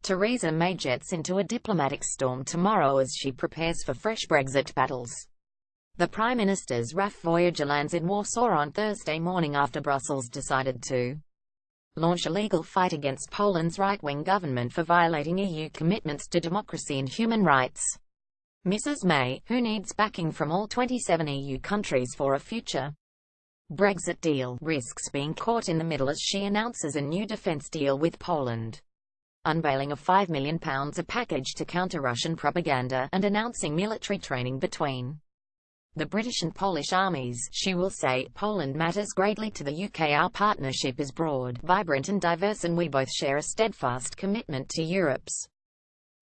Theresa May jets into a diplomatic storm tomorrow as she prepares for fresh Brexit battles. The Prime Minister's RAF Voyager lands in Warsaw on Thursday morning after Brussels decided to launch a legal fight against Poland's right-wing government for violating EU commitments to democracy and human rights. Mrs. May, who needs backing from all 27 EU countries for a future Brexit deal, risks being caught in the middle as she announces a new defence deal with Poland, unveiling a £5 million a package to counter Russian propaganda, and announcing military training between the British and Polish armies. She will say, "Poland matters greatly to the UK. Our partnership is broad, vibrant and diverse, and we both share a steadfast commitment to Europe's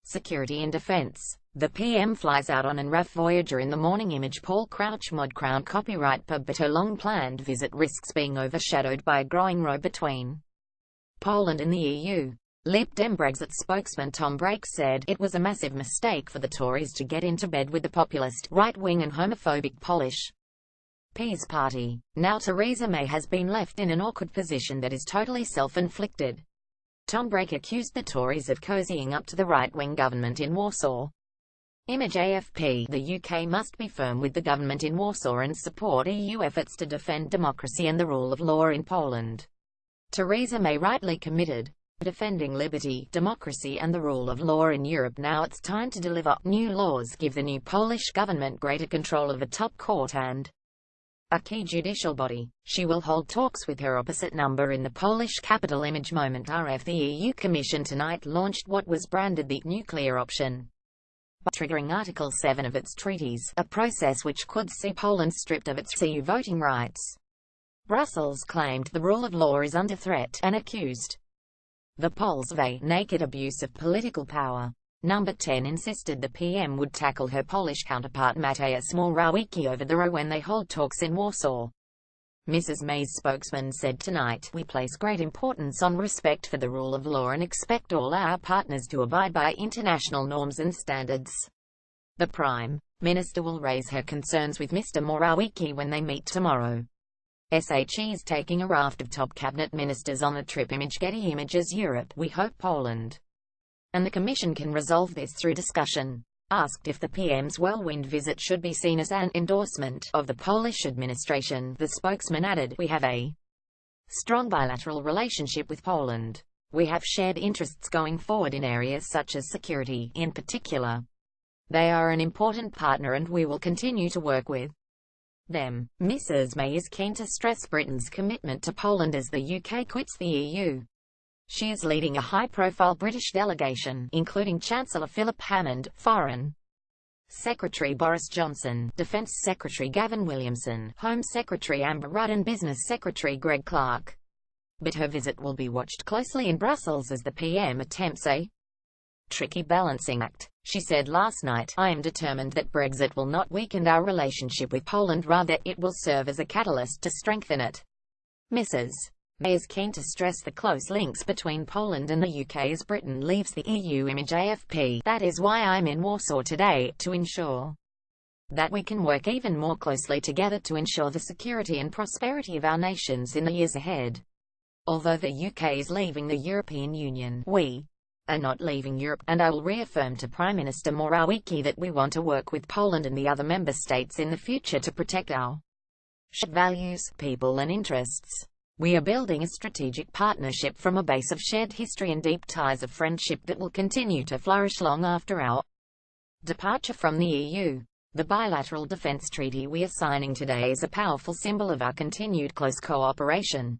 security and defence." The PM flies out on an RAF Voyager in the morning. Image Paul Crouch. Mod Crown copyright pub. But her long-planned visit risks being overshadowed by a growing row between Poland and the EU. Lib Dem Brexit spokesman Tom Brake said, "It was a massive mistake for the Tories to get into bed with the populist, right-wing and homophobic Polish Peace Party. Now Theresa May has been left in an awkward position that is totally self-inflicted." Tom Brake accused the Tories of cozying up to the right-wing government in Warsaw. Image AFP. The UK must be firm with the government in Warsaw and support EU efforts to defend democracy and the rule of law in Poland. Theresa May rightly committed defending liberty, democracy and the rule of law in Europe. Now it's time to deliver. New laws give the new Polish government greater control of a top court and a key judicial body. She will hold talks with her opposite number in the Polish capital. Image Moment RF. The EU Commission tonight launched what was branded the nuclear option, triggering Article 7 of its treaties, a process which could see Poland stripped of its EU voting rights. Brussels claimed the rule of law is under threat, and accused the Poles of a naked abuse of political power. Number 10 insisted the PM would tackle her Polish counterpart Mateusz Morawiecki over the row when they hold talks in Warsaw. Mrs. May's spokesman said tonight, "We place great importance on respect for the rule of law and expect all our partners to abide by international norms and standards." The Prime Minister will raise her concerns with Mr. Morawiecki when they meet tomorrow. SHE is taking a raft of top cabinet ministers on the trip. Image Getty Images. Europe. We hope Poland and the Commission can resolve this through discussion. Asked if the PM's whirlwind visit should be seen as an endorsement of the Polish administration, the spokesman added, "We have a strong bilateral relationship with Poland. We have shared interests going forward in areas such as security, in particular. They are an important partner and we will continue to work with them." Mrs. May is keen to stress Britain's commitment to Poland as the UK quits the EU. She is leading a high-profile British delegation, including Chancellor Philip Hammond, Foreign Secretary Boris Johnson, Defence Secretary Gavin Williamson, Home Secretary Amber Rudd and Business Secretary Greg Clark. But her visit will be watched closely in Brussels as the PM attempts a tricky balancing act. She said last night, "I am determined that Brexit will not weaken our relationship with Poland, rather, it will serve as a catalyst to strengthen it." Mrs. May is keen to stress the close links between Poland and the UK as Britain leaves the EU. Image AFP. "That is why I'm in Warsaw today, to ensure that we can work even more closely together to ensure the security and prosperity of our nations in the years ahead. Although the UK is leaving the European Union, we are not leaving Europe, and I will reaffirm to Prime Minister Morawiecki that we want to work with Poland and the other member states in the future to protect our shared values, people and interests. We are building a strategic partnership from a base of shared history and deep ties of friendship that will continue to flourish long after our departure from the EU. The bilateral defence treaty we are signing today is a powerful symbol of our continued close cooperation.